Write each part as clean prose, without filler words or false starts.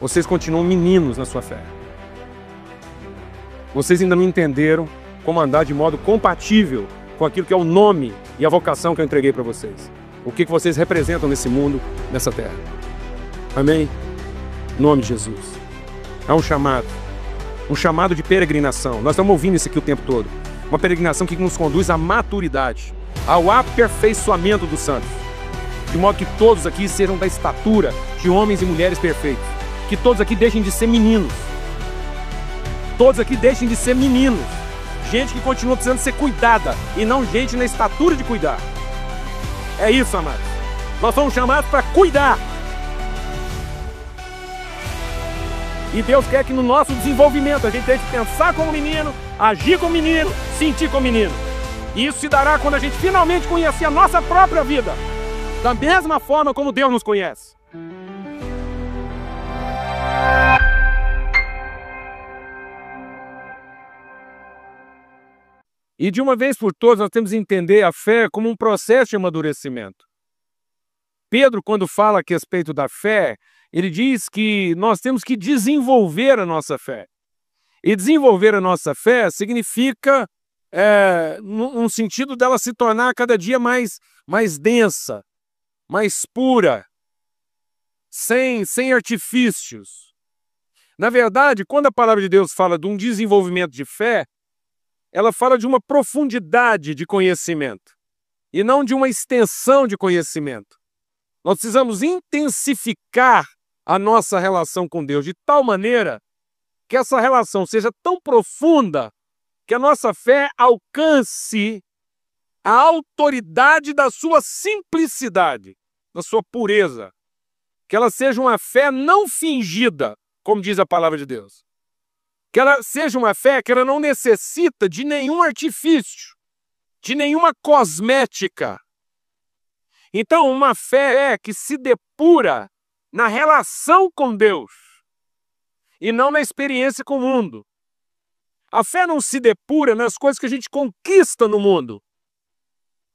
Vocês continuam meninos na sua fé. Vocês ainda não entenderam como andar de modo compatível com aquilo que é o nome e a vocação que eu entreguei para vocês. O que vocês representam nesse mundo, nessa terra. Amém? Em nome de Jesus. É um chamado de peregrinação. Nós estamos ouvindo isso aqui o tempo todo. Uma peregrinação que nos conduz à maturidade, ao aperfeiçoamento dos santos. De modo que todos aqui sejam da estatura de homens e mulheres perfeitos. Que todos aqui deixem de ser meninos. Todos aqui deixem de ser meninos. Gente que continua precisando ser cuidada e não gente na estatura de cuidar. É isso, amados. Nós somos chamados para cuidar. E Deus quer que no nosso desenvolvimento a gente tenha que pensar como menino, agir como menino, sentir como menino. E isso se dará quando a gente finalmente conhecer a nossa própria vida, da mesma forma como Deus nos conhece. E de uma vez por todas nós temos que entender a fé como um processo de amadurecimento. Pedro, quando fala a respeito da fé, ele diz que nós temos que desenvolver a nossa fé. E desenvolver a nossa fé significa, num sentido dela se tornar cada dia mais densa, mais pura, sem artifícios. Na verdade, quando a palavra de Deus fala de um desenvolvimento de fé, ela fala de uma profundidade de conhecimento e não de uma extensão de conhecimento. Nós precisamos intensificar a nossa relação com Deus de tal maneira que essa relação seja tão profunda que a nossa fé alcance a autoridade da sua simplicidade, da sua pureza. Que ela seja uma fé não fingida, como diz a palavra de Deus. Que ela seja uma fé que ela não necessita de nenhum artifício, de nenhuma cosmética. Então, uma fé que se depura na relação com Deus e não na experiência com o mundo. A fé não se depura nas coisas que a gente conquista no mundo.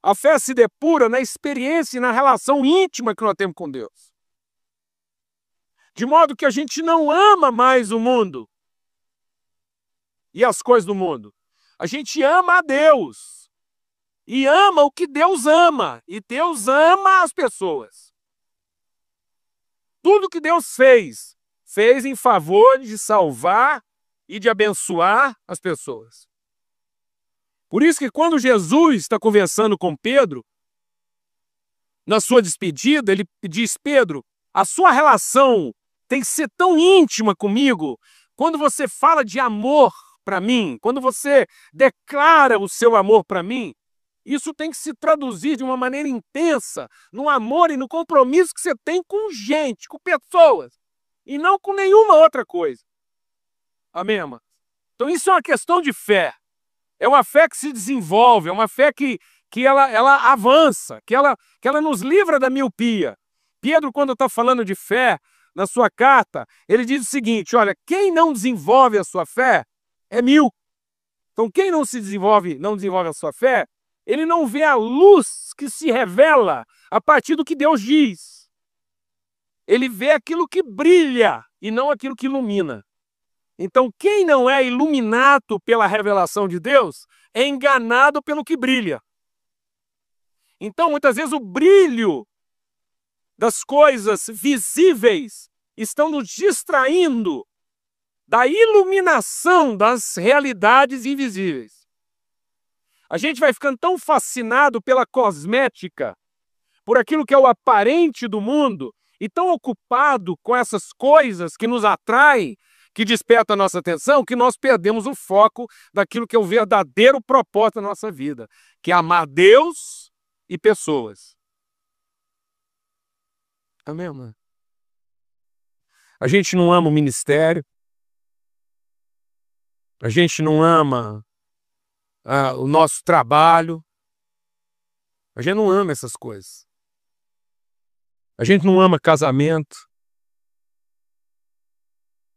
A fé se depura na experiência e na relação íntima que nós temos com Deus. De modo que a gente não ama mais o mundo e as coisas do mundo. A gente ama a Deus. E ama o que Deus ama. E Deus ama as pessoas. Tudo que Deus fez em favor de salvar e de abençoar as pessoas. Por isso que quando Jesus está conversando com Pedro, na sua despedida, ele diz: Pedro, a sua relação tem que ser tão íntima comigo. Quando você fala de amor para mim, quando você declara o seu amor para mim, isso tem que se traduzir de uma maneira intensa no amor e no compromisso que você tem com gente, com pessoas, e não com nenhuma outra coisa. Amém, amados? Então isso é uma questão de fé. É uma fé que se desenvolve, é uma fé que ela avança, que ela nos livra da miopia. Pedro, quando está falando de fé, na sua carta, ele diz o seguinte: olha, quem não desenvolve a sua fé é míope. Então quem não desenvolve a sua fé, ele não vê a luz que se revela a partir do que Deus diz. Ele vê aquilo que brilha e não aquilo que ilumina. Então quem não é iluminado pela revelação de Deus é enganado pelo que brilha. Então muitas vezes o brilho das coisas visíveis estão nos distraindo da iluminação das realidades invisíveis. A gente vai ficando tão fascinado pela cosmética, por aquilo que é o aparente do mundo, e tão ocupado com essas coisas que nos atraem, que despertam a nossa atenção, que nós perdemos o foco daquilo que é o verdadeiro propósito da nossa vida, que é amar Deus e pessoas. Amém, mano? A gente não ama o ministério, a gente não ama o nosso trabalho, a gente não ama essas coisas. A gente não ama casamento.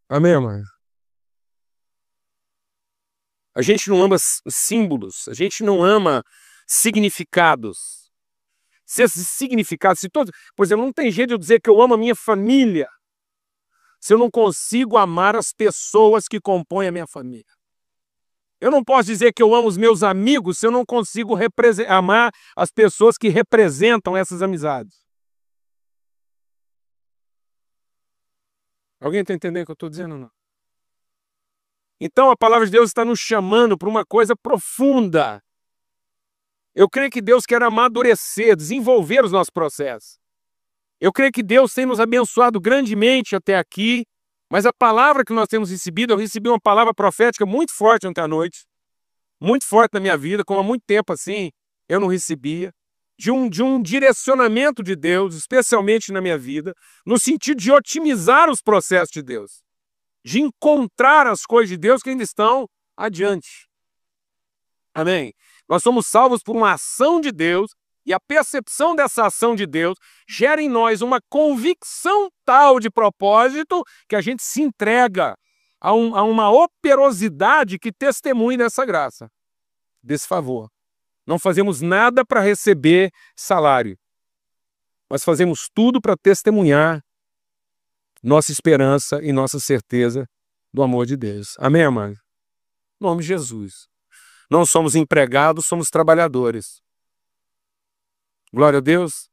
Amém, mano? A gente não ama símbolos, a gente não ama significados. Se esses significados, por exemplo, não tem jeito de eu dizer que eu amo a minha família se eu não consigo amar as pessoas que compõem a minha família. Eu não posso dizer que eu amo os meus amigos se eu não consigo amar as pessoas que representam essas amizades. Alguém está entendendo o que eu estou dizendo ou não? Então a palavra de Deus está nos chamando para uma coisa profunda. Eu creio que Deus quer amadurecer, desenvolver os nossos processos. Eu creio que Deus tem nos abençoado grandemente até aqui, mas a palavra que nós temos recebido, eu recebi uma palavra profética muito forte ontem à noite, muito forte na minha vida, como há muito tempo assim eu não recebia, de um direcionamento de Deus, especialmente na minha vida, no sentido de otimizar os processos de Deus, de encontrar as coisas de Deus que ainda estão adiante. Amém? Nós somos salvos por uma ação de Deus, e a percepção dessa ação de Deus gera em nós uma convicção tal de propósito que a gente se entrega a uma operosidade que testemunha dessa graça, desse favor. Não fazemos nada para receber salário, mas fazemos tudo para testemunhar nossa esperança e nossa certeza do amor de Deus. Amém, irmãos? Em nome de Jesus. Não somos empregados, somos trabalhadores. Glória a Deus.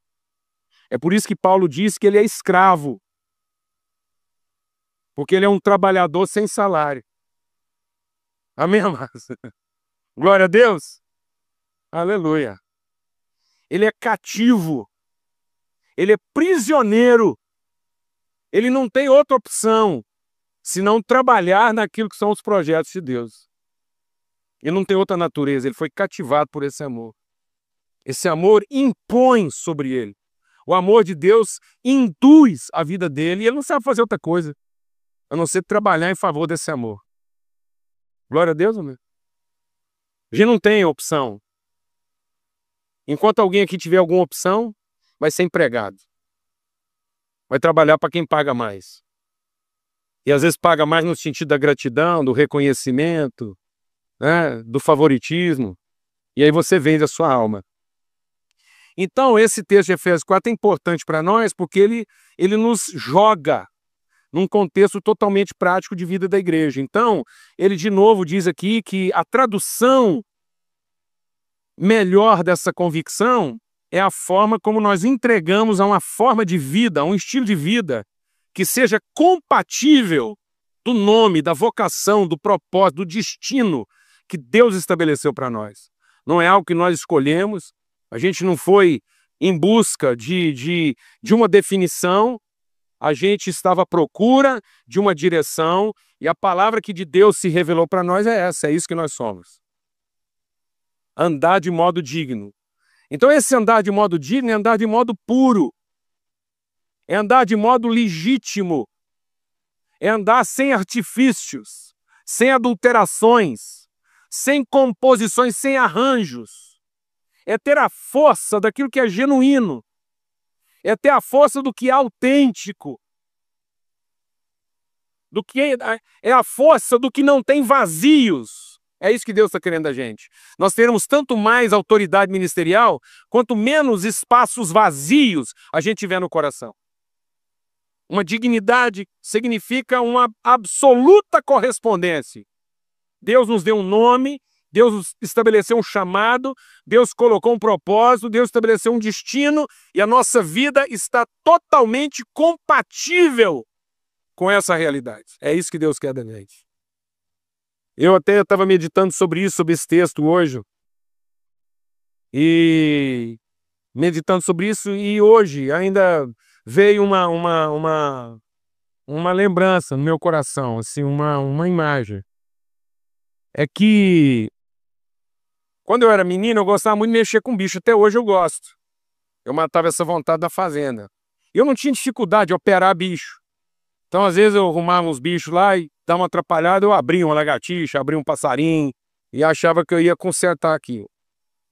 É por isso que Paulo diz que ele é escravo. Porque ele é um trabalhador sem salário. Amém, amados? Glória a Deus. Aleluia. Ele é cativo. Ele é prisioneiro. Ele não tem outra opção senão trabalhar naquilo que são os projetos de Deus. Ele não tem outra natureza. Ele foi cativado por esse amor. Esse amor impõe sobre ele. O amor de Deus induz a vida dele e ele não sabe fazer outra coisa a não ser trabalhar em favor desse amor. Glória a Deus, amém? A gente não tem opção. Enquanto alguém aqui tiver alguma opção, vai ser empregado. Vai trabalhar para quem paga mais. E às vezes paga mais no sentido da gratidão, do reconhecimento, né, do favoritismo. E aí você vende a sua alma. Então, esse texto de Efésios 4 é importante para nós porque ele nos joga num contexto totalmente prático de vida da igreja. Então, ele de novo diz aqui que a tradução melhor dessa convicção é a forma como nós entregamos a uma forma de vida, a um estilo de vida que seja compatível do nome, da vocação, do propósito, do destino que Deus estabeleceu para nós. Não é algo que nós escolhemos. A gente não foi em busca de uma definição, a gente estava à procura de uma direção e a palavra que de Deus se revelou para nós é essa, é isso que nós somos. Andar de modo digno. Então esse andar de modo digno é andar de modo puro, é andar de modo legítimo, é andar sem artifícios, sem adulterações, sem composições, sem arranjos. É ter a força daquilo que é genuíno. É ter a força do que é autêntico. É a força do que não tem vazios. É isso que Deus está querendo da gente. Nós teremos tanto mais autoridade ministerial, quanto menos espaços vazios a gente tiver no coração. Uma dignidade significa uma absoluta correspondência. Deus nos deu um nome, Deus estabeleceu um chamado, Deus colocou um propósito, Deus estabeleceu um destino e a nossa vida está totalmente compatível com essa realidade. É isso que Deus quer da gente. Eu até estava meditando sobre isso, sobre esse texto hoje. E meditando sobre isso e hoje ainda veio uma lembrança no meu coração, assim, uma imagem. É que quando eu era menino, eu gostava muito de mexer com bicho. Até hoje eu gosto. Eu matava essa vontade da fazenda. Eu não tinha dificuldade de operar bicho. Então, às vezes, eu arrumava uns bichos lá e dava uma atrapalhada, eu abria uma lagartixa, abria um passarinho e achava que eu ia consertar aquilo.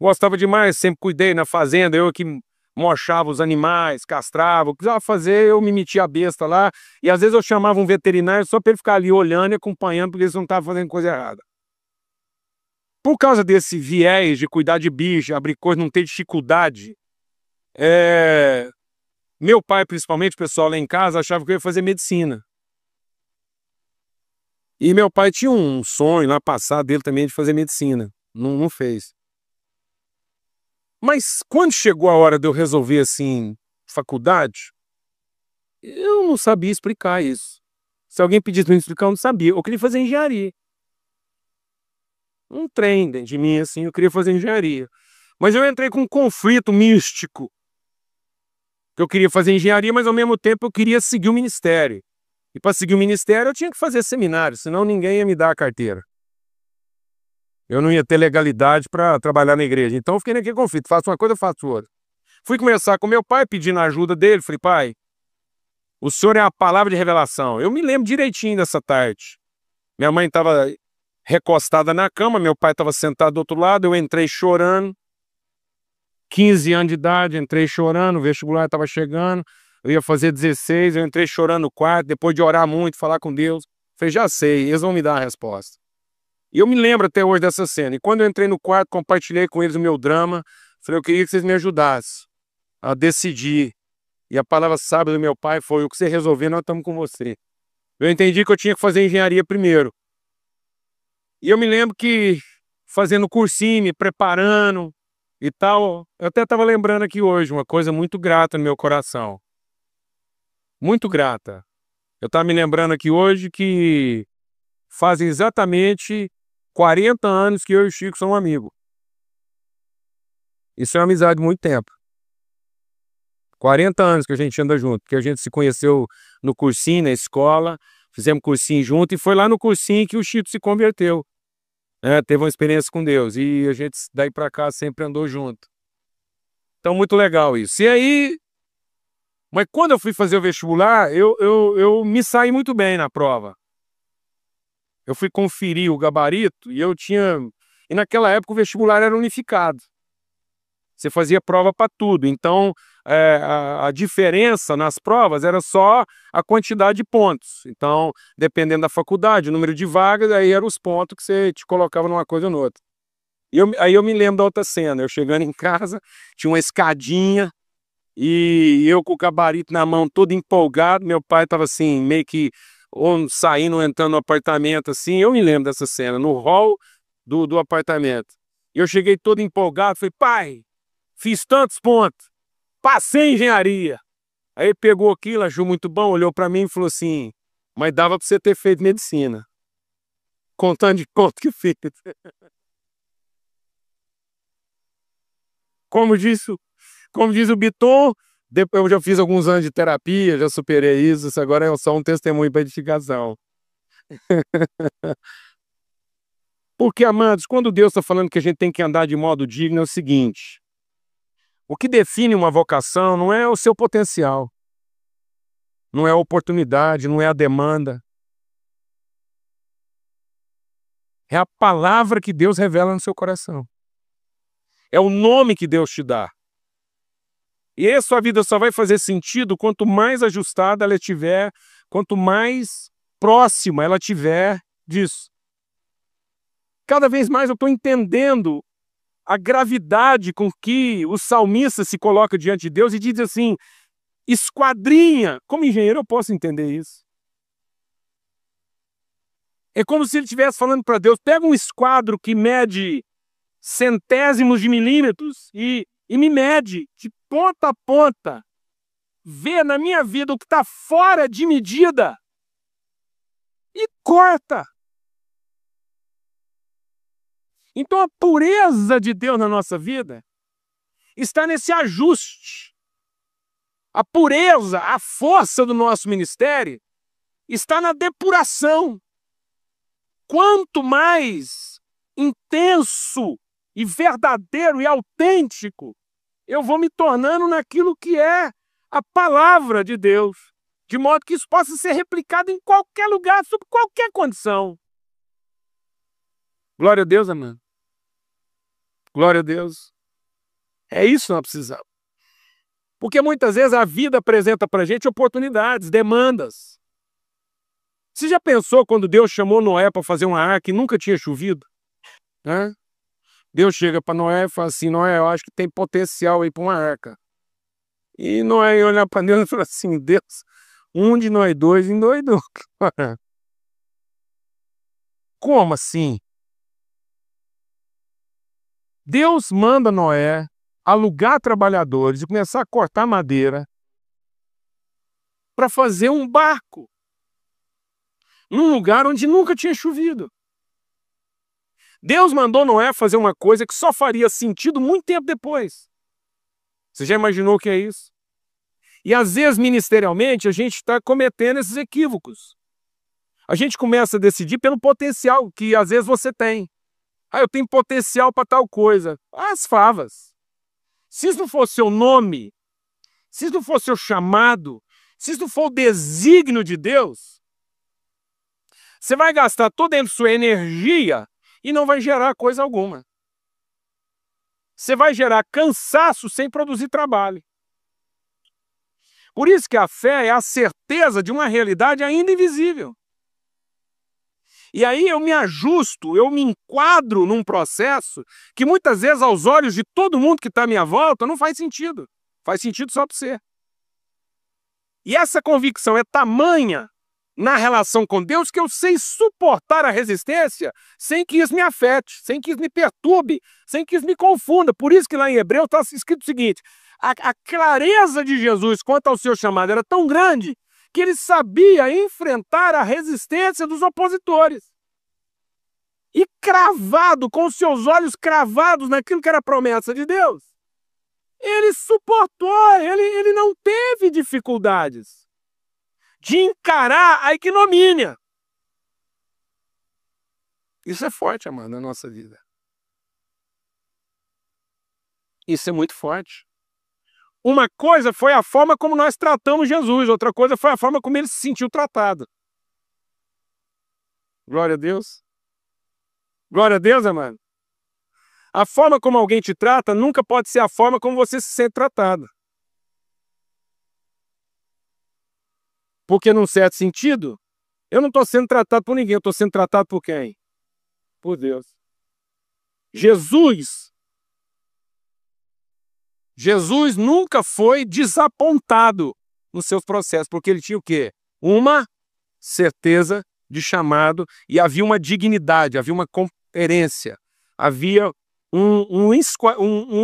Gostava demais, sempre cuidei na fazenda, eu que mochava os animais, castrava, o que precisava fazer, eu me metia a besta lá. E às vezes eu chamava um veterinário só para ele ficar ali olhando e acompanhando, porque eles não estavam fazendo coisa errada. Por causa desse viés de cuidar de bicho, abrir coisa, não ter dificuldade, meu pai, principalmente, o pessoal lá em casa, achava que eu ia fazer medicina. E meu pai tinha um sonho lá passado dele também de fazer medicina. Não fez. Mas quando chegou a hora de eu resolver, assim, faculdade, eu não sabia explicar isso. Se alguém pedisse pra me explicar, eu não sabia. Eu queria fazer engenharia. Um trem dentro de mim, assim, eu queria fazer engenharia. Mas eu entrei com um conflito místico. Eu queria fazer engenharia, mas ao mesmo tempo eu queria seguir o ministério. E para seguir o ministério eu tinha que fazer seminário, senão ninguém ia me dar a carteira. Eu não ia ter legalidade para trabalhar na igreja. Então eu fiquei naquele conflito, faço uma coisa, eu faço outra. Fui conversar com meu pai, pedindo a ajuda dele. Falei, pai, o senhor é a palavra de revelação. Eu me lembro direitinho dessa tarde. Minha mãe estava recostada na cama, meu pai estava sentado do outro lado, eu entrei chorando. 15 anos de idade, entrei chorando, o vestibular estava chegando, eu ia fazer 16, eu entrei chorando no quarto, depois de orar muito, falar com Deus. Falei, já sei, eles vão me dar a resposta. E eu me lembro até hoje dessa cena. E quando eu entrei no quarto, compartilhei com eles o meu drama. Falei, eu queria que vocês me ajudassem a decidir. E a palavra sábia do meu pai foi, o que você resolver, nós estamos com você. Eu entendi que eu tinha que fazer engenharia primeiro. E eu me lembro que fazendo cursinho, me preparando e tal, eu até estava lembrando aqui hoje, uma coisa muito grata no meu coração. Muito grata. Eu estava me lembrando aqui hoje que fazem exatamente 40 anos que eu e o Chico somos amigos. Isso é uma amizade de muito tempo. 40 anos que a gente anda junto, que a gente se conheceu no cursinho, na escola, fizemos cursinho junto e foi lá no cursinho que o Chico se converteu. Teve uma experiência com Deus e a gente daí pra cá sempre andou junto. Então muito legal isso. E aí, mas quando eu fui fazer o vestibular, eu me saí muito bem na prova. Eu fui conferir o gabarito e eu tinha... E naquela época o vestibular era unificado. Você fazia prova para tudo. Então, a diferença nas provas era só a quantidade de pontos. Então, dependendo da faculdade, o número de vagas, aí eram os pontos que você te colocava numa coisa ou noutra. Aí eu me lembro da outra cena. Eu chegando em casa, tinha uma escadinha e eu com o gabarito na mão, todo empolgado. Meu pai estava assim, meio que ou saindo ou entrando no apartamento, assim. Eu me lembro dessa cena, no hall do apartamento. E eu cheguei todo empolgado, falei, pai, fiz tantos pontos, passei em engenharia. Aí ele pegou aquilo, achou muito bom, olhou para mim e falou assim, mas dava para você ter feito medicina. Contando de conta que fez. Como disse, como diz o Biton, depois eu já fiz alguns anos de terapia, já superei isso agora é só um testemunho para edificação. Porque, amados, quando Deus está falando que a gente tem que andar de modo digno, é o seguinte: o que define uma vocação não é o seu potencial, não é a oportunidade, não é a demanda. É a palavra que Deus revela no seu coração. É o nome que Deus te dá. E a sua vida só vai fazer sentido quanto mais ajustada ela estiver, quanto mais próxima ela estiver disso. Cada vez mais eu estou entendendo a gravidade com que o salmista se coloca diante de Deus e diz assim, esquadrinha. Como engenheiro eu posso entender isso. É como se ele estivesse falando para Deus, pega um esquadro que mede centésimos de milímetros e me mede de ponta a ponta. Vê na minha vida o que está fora de medida e corta. Então a pureza de Deus na nossa vida está nesse ajuste. A pureza, a força do nosso ministério está na depuração. Quanto mais intenso e verdadeiro e autêntico eu vou me tornando naquilo que é a palavra de Deus, de modo que isso possa ser replicado em qualquer lugar, sob qualquer condição. Glória a Deus, amado. Glória a Deus. É isso que nós precisamos. Porque muitas vezes a vida apresenta para a gente oportunidades, demandas. Você já pensou quando Deus chamou Noé para fazer uma arca e nunca tinha chovido? Deus chega para Noé e fala assim, Noé, eu acho que tem potencial aí para uma arca. E Noé ia olhar para Deus e falar assim, Deus, um de nós dois endoidou. como assim? Deus manda Noé alugar trabalhadores e começar a cortar madeira para fazer um barco num lugar onde nunca tinha chovido. Deus mandou Noé fazer uma coisa que só faria sentido muito tempo depois. Você já imaginou o que é isso? E às vezes, ministerialmente, a gente está cometendo esses equívocos. A gente começa a decidir pelo potencial que às vezes você tem. Ah, eu tenho potencial para tal coisa. As favas. Se isso não for seu nome, se isso não for seu chamado, se isso não for o desígnio de Deus, você vai gastar toda a sua energia e não vai gerar coisa alguma. Você vai gerar cansaço sem produzir trabalho. Por isso que a fé é a certeza de uma realidade ainda invisível. E aí eu me ajusto, eu me enquadro num processo que muitas vezes aos olhos de todo mundo que está à minha volta não faz sentido. Faz sentido só para você. E essa convicção é tamanha na relação com Deus que eu sei suportar a resistência sem que isso me afete, sem que isso me perturbe, sem que isso me confunda. Por isso que lá em Hebreu está escrito o seguinte: a clareza de Jesus quanto ao seu chamado era tão grande que ele sabia enfrentar a resistência dos opositores. E cravado, com os seus olhos cravados naquilo que era a promessa de Deus, ele suportou, ele não teve dificuldades de encarar a ignomínia. Isso é forte, amado, na nossa vida. Isso é muito forte. Uma coisa foi a forma como nós tratamos Jesus, outra coisa foi a forma como ele se sentiu tratado. Glória a Deus. Glória a Deus, amado. A forma como alguém te trata nunca pode ser a forma como você se sente tratado. Porque, num certo sentido, eu não estou sendo tratado por ninguém, eu estou sendo tratado por quem? Por Deus. Jesus nunca foi desapontado nos seus processos, porque ele tinha o quê? Uma certeza de chamado e havia uma dignidade, havia uma coerência, havia um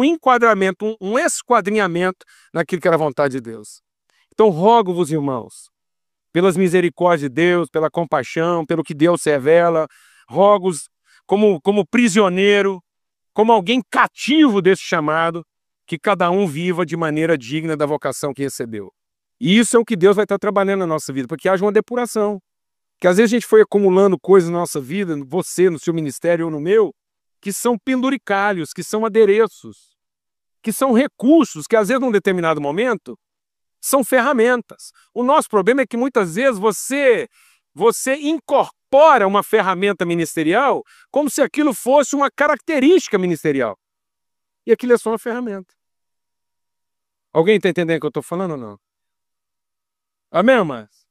enquadramento, um esquadrinhamento naquilo que era a vontade de Deus. Então rogo-vos, irmãos, pelas misericórdias de Deus, pela compaixão, pelo que Deus se revela, rogo-vos como prisioneiro, como alguém cativo desse chamado, que cada um viva de maneira digna da vocação que recebeu. E isso é o que Deus vai estar trabalhando na nossa vida, para que haja uma depuração. Que às vezes a gente foi acumulando coisas na nossa vida, você, no seu ministério ou no meu, que são penduricalhos, que são adereços, que são recursos, que às vezes num determinado momento são ferramentas. O nosso problema é que muitas vezes você incorpora uma ferramenta ministerial como se aquilo fosse uma característica ministerial. E aquilo é só uma ferramenta. Alguém está entendendo o que eu estou falando ou não? Amém, irmãs?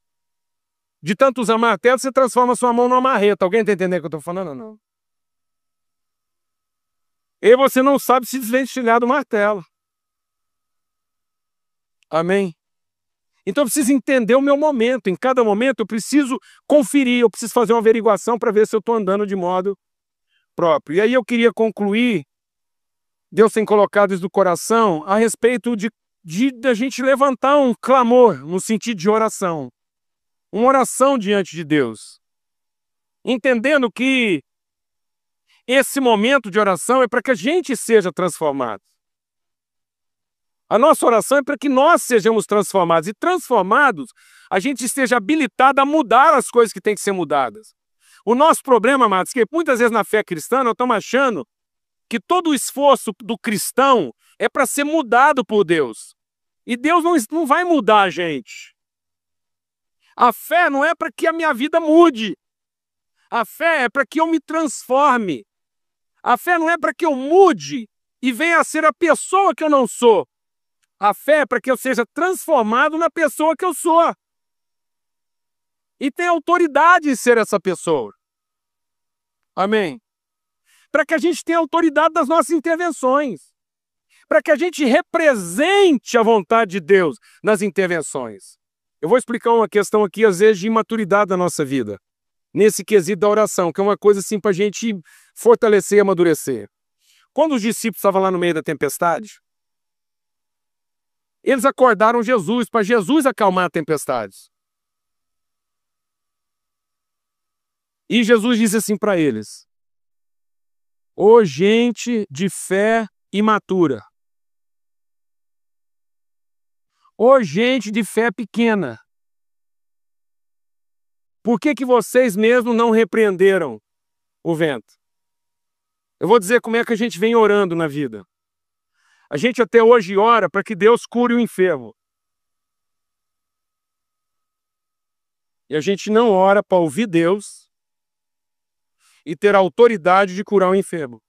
De tanto usar martelo, você transforma sua mão numa marreta. Alguém está entendendo o que eu estou falando ou não? E você não sabe se desvencilhar do martelo. Amém? Então eu preciso entender o meu momento. Em cada momento eu preciso conferir, eu preciso fazer uma averiguação para ver se eu estou andando de modo próprio. E aí eu queria concluir, Deus tem colocado isso no coração, a respeito de a gente levantar um clamor no sentido de oração. Uma oração diante de Deus. Entendendo que esse momento de oração é para que a gente seja transformado. A nossa oração é para que nós sejamos transformados. E transformados, a gente esteja habilitado a mudar as coisas que têm que ser mudadas. O nosso problema, amados, é que muitas vezes na fé cristã nós estamos achando que todo o esforço do cristão é para ser mudado por Deus. E Deus não vai mudar a gente. A fé não é para que a minha vida mude. A fé é para que eu me transforme. A fé não é para que eu mude e venha a ser a pessoa que eu não sou. A fé é para que eu seja transformado na pessoa que eu sou. E tenha autoridade em ser essa pessoa. Amém? Para que a gente tenha autoridade das nossas intervenções. Para que a gente represente a vontade de Deus nas intervenções. Eu vou explicar uma questão aqui, às vezes, de imaturidade da nossa vida. nesse quesito da oração, que é uma coisa assim para a gente fortalecer e amadurecer. Quando os discípulos estavam lá no meio da tempestade, eles acordaram Jesus, para Jesus acalmar a tempestade. E Jesus disse assim para eles: ô gente de fé imatura, ô gente de fé pequena, por que vocês mesmos não repreenderam o vento? Eu vou dizer como é que a gente vem orando na vida. A gente até hoje ora para que Deus cure o enfermo. E a gente não ora para ouvir Deus e ter a autoridade de curar o enfermo.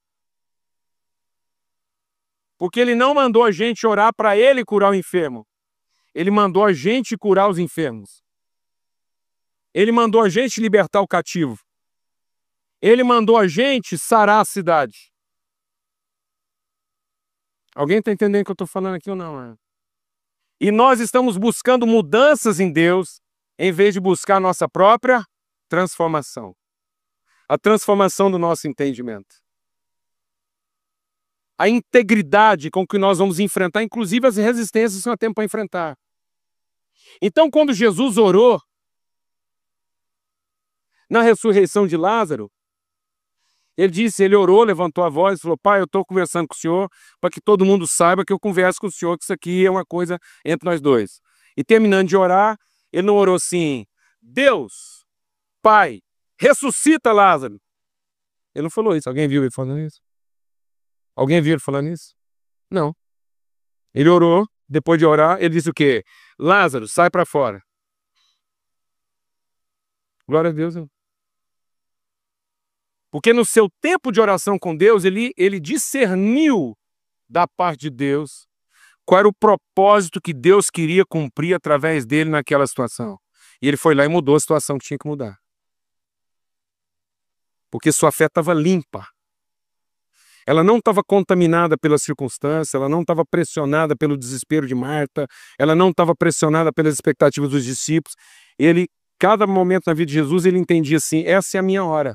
Porque Ele não mandou a gente orar para Ele curar o enfermo. Ele mandou a gente curar os enfermos. Ele mandou a gente libertar o cativo. Ele mandou a gente sarar a cidade. Alguém está entendendo o que eu estou falando aqui ou não? E nós estamos buscando mudanças em Deus, em vez de buscar a nossa própria transformação. A transformação do nosso entendimento. A integridade com que nós vamos enfrentar, inclusive as resistências que nós temos para enfrentar. Então, quando Jesus orou na ressurreição de Lázaro, ele orou, levantou a voz e falou: Pai, eu estou conversando com o Senhor para que todo mundo saiba que eu converso com o Senhor, que isso aqui é uma coisa entre nós dois. E terminando de orar, ele não orou assim: Deus, Pai, ressuscita Lázaro. Ele não falou isso. Alguém viu ele falando isso? Alguém viu ele falando isso? Não. Ele orou, depois de orar, ele disse o quê? Lázaro, sai para fora. Glória a Deus. Porque no seu tempo de oração com Deus, ele discerniu da parte de Deus qual era o propósito que Deus queria cumprir através dele naquela situação. E ele foi lá e mudou a situação que tinha que mudar. Porque sua fé estava limpa. Ela não estava contaminada pela circunstância, ela não estava pressionada pelo desespero de Marta, ela não estava pressionada pelas expectativas dos discípulos. Cada momento na vida de Jesus, ele entendia assim: essa é a minha hora.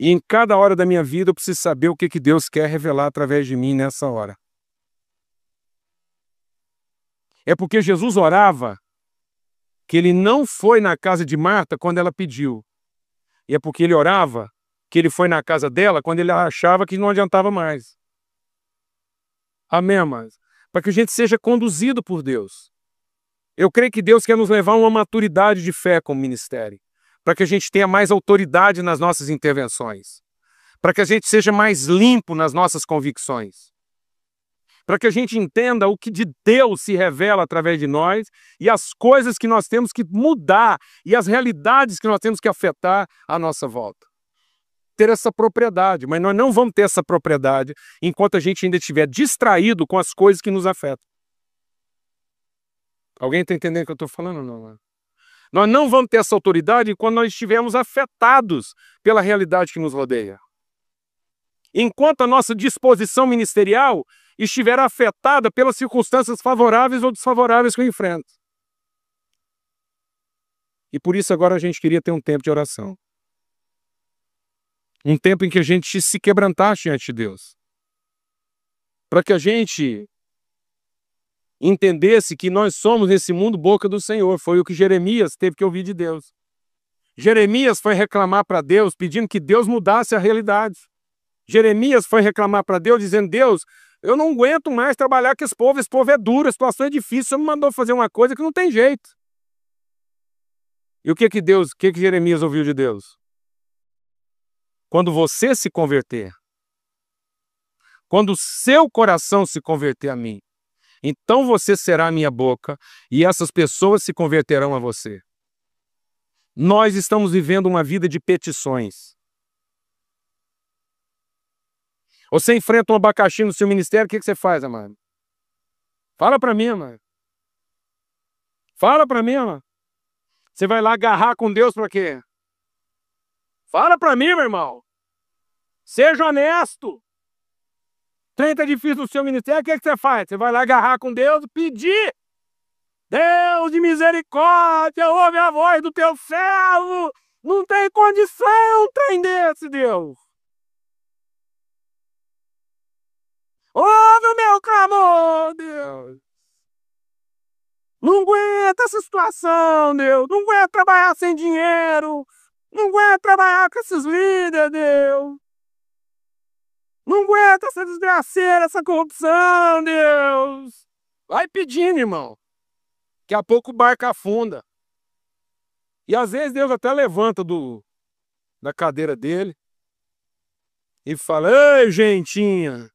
E em cada hora da minha vida eu preciso saber o que Deus quer revelar através de mim nessa hora. É porque Jesus orava que ele não foi na casa de Marta quando ela pediu. E é porque ele orava que ele foi na casa dela quando ele achava que não adiantava mais. Amém, amados? Para que a gente seja conduzido por Deus. Eu creio que Deus quer nos levar a uma maturidade de fé como ministério. Para que a gente tenha mais autoridade nas nossas intervenções. Para que a gente seja mais limpo nas nossas convicções. Para que a gente entenda o que de Deus se revela através de nós e as coisas que nós temos que mudar e as realidades que nós temos que afetar à nossa volta. Ter essa propriedade, mas nós não vamos ter essa propriedade enquanto a gente ainda estiver distraído com as coisas que nos afetam. Alguém está entendendo o que eu estou falando ou não? Nós não vamos ter essa autoridade enquanto nós estivermos afetados pela realidade que nos rodeia. Enquanto a nossa disposição ministerial estiver afetada pelas circunstâncias favoráveis ou desfavoráveis que eu enfrento. E por isso agora a gente queria ter um tempo de oração. Um tempo em que a gente se quebrantasse diante de Deus. Para que a gente entendesse que nós somos nesse mundo boca do Senhor. Foi o que Jeremias teve que ouvir de Deus. Jeremias foi reclamar para Deus, pedindo que Deus mudasse a realidade. Jeremias foi reclamar para Deus, dizendo: Deus, eu não aguento mais trabalhar com esse povo é duro, a situação é difícil, você me mandou fazer uma coisa que não tem jeito. E o que Jeremias ouviu de Deus? Quando você se converter, quando o seu coração se converter a mim, então você será a minha boca e essas pessoas se converterão a você. Nós estamos vivendo uma vida de petições. Você enfrenta um abacaxi no seu ministério, o que você faz, amado? Fala para mim, amado. Fala para mim, amado. Você vai lá agarrar com Deus para quê? Fala para mim, meu irmão. Seja honesto. Trem tá difícil no seu ministério, o que você faz? Você vai lá agarrar com Deus e pedir. Deus de misericórdia, ouve a voz do teu servo. Não tem condição um trem desse, Deus. Ouve o meu clamor, Deus. Não aguenta essa situação, Deus. Não aguenta trabalhar sem dinheiro. Não aguenta trabalhar com esses líderes, Deus. Não aguenta essa desgraceira, essa corrupção, Deus. Vai pedindo, irmão. Daqui a pouco o barco afunda. E às vezes Deus até levanta da cadeira dele e fala: ei, gentinha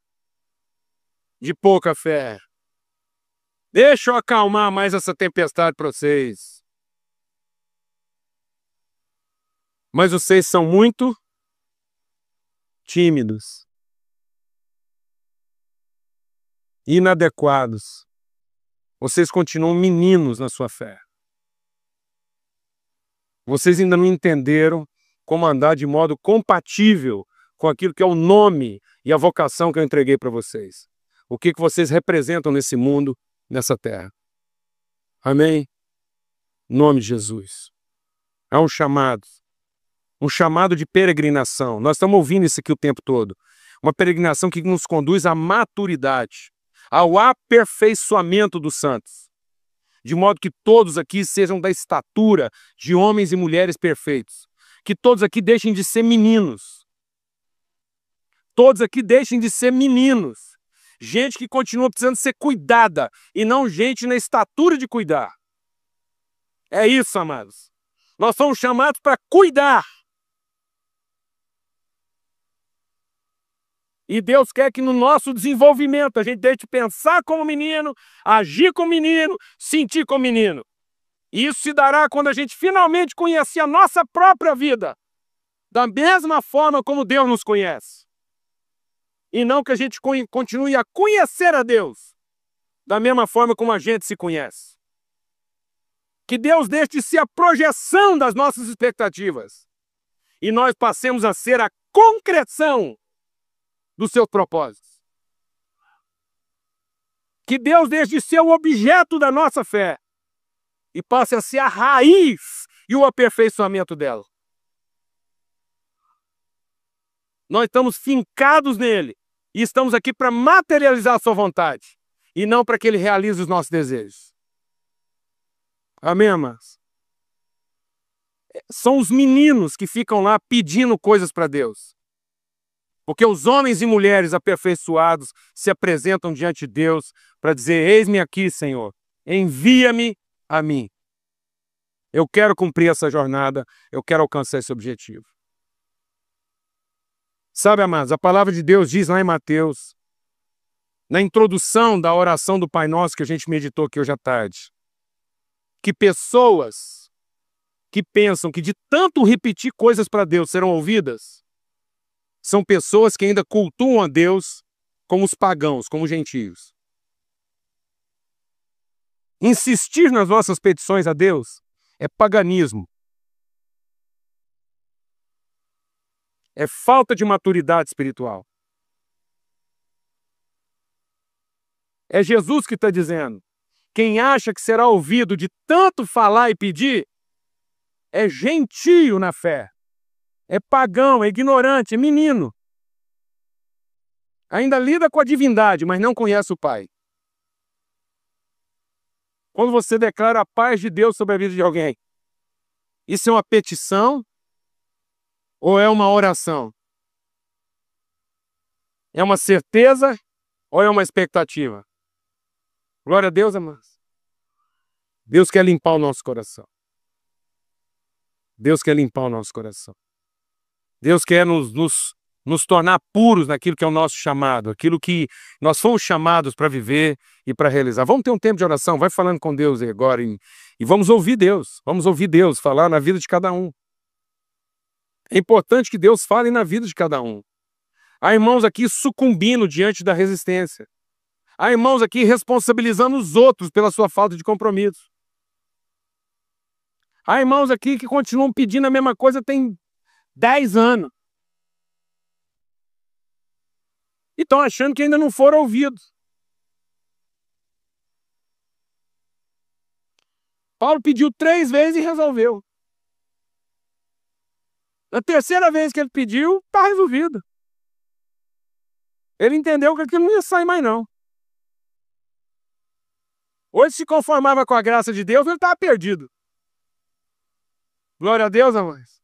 de pouca fé, deixa eu acalmar mais essa tempestade para vocês. Mas vocês são muito tímidos, inadequados. Vocês continuam meninos na sua fé. Vocês ainda não entenderam como andar de modo compatível com aquilo que é o nome e a vocação que eu entreguei para vocês. O que vocês representam nesse mundo, nessa terra. Amém? Em nome de Jesus. É um chamado de peregrinação. Nós estamos ouvindo isso aqui o tempo todo. Uma peregrinação que nos conduz à maturidade, ao aperfeiçoamento dos santos. De modo que todos aqui sejam da estatura de homens e mulheres perfeitos. Que todos aqui deixem de ser meninos. Todos aqui deixem de ser meninos. Gente que continua precisando ser cuidada e não gente na estatura de cuidar. É isso, amados. Nós somos chamados para cuidar. E Deus quer que no nosso desenvolvimento a gente deixe de pensar como menino, agir como menino, sentir como menino. E isso se dará quando a gente finalmente conhecer a nossa própria vida, da mesma forma como Deus nos conhece. E não que a gente continue a conhecer a Deus, da mesma forma como a gente se conhece. Que Deus deixe de ser a projeção das nossas expectativas. E nós passemos a ser a concreção dos seus propósitos. Que Deus deixe de ser o objeto da nossa fé e passe a ser a raiz e o aperfeiçoamento dela. Nós estamos fincados nele e estamos aqui para materializar a sua vontade e não para que ele realize os nossos desejos. Amém, amados? São os meninos que ficam lá pedindo coisas para Deus. Porque os homens e mulheres aperfeiçoados se apresentam diante de Deus para dizer: eis-me aqui, Senhor, envia-me a mim. Eu quero cumprir essa jornada, eu quero alcançar esse objetivo. Sabe, amados, a palavra de Deus diz lá em Mateus, na introdução da oração do Pai Nosso que a gente meditou aqui hoje à tarde, que pessoas que pensam que de tanto repetir coisas para Deus serão ouvidas, são pessoas que ainda cultuam a Deus como os pagãos, como os gentios. Insistir nas nossas petições a Deus é paganismo. É falta de maturidade espiritual. É Jesus que está dizendo: quem acha que será ouvido de tanto falar e pedir, é gentio na fé. É pagão, é ignorante, é menino. Ainda lida com a divindade, mas não conhece o Pai. Quando você declara a paz de Deus sobre a vida de alguém, isso é uma petição ou é uma oração? É uma certeza ou é uma expectativa? Glória a Deus, amados. Deus quer limpar o nosso coração. Deus quer limpar o nosso coração. Deus quer nos tornar puros naquilo que é o nosso chamado, aquilo que nós fomos chamados para viver e para realizar. Vamos ter um tempo de oração, vai falando com Deus aí agora e vamos ouvir Deus falar na vida de cada um. É importante que Deus fale na vida de cada um. Há irmãos aqui sucumbindo diante da resistência. Há irmãos aqui responsabilizando os outros pela sua falta de compromisso. Há irmãos aqui que continuam pedindo a mesma coisa tem 10 anos. E estão achando que ainda não foram ouvidos. Paulo pediu 3 vezes e resolveu. Na terceira vez que ele pediu, está resolvido. Ele entendeu que aquilo não ia sair mais, não. Ou ele se conformava com a graça de Deus, ou ele estava perdido. Glória a Deus, amados.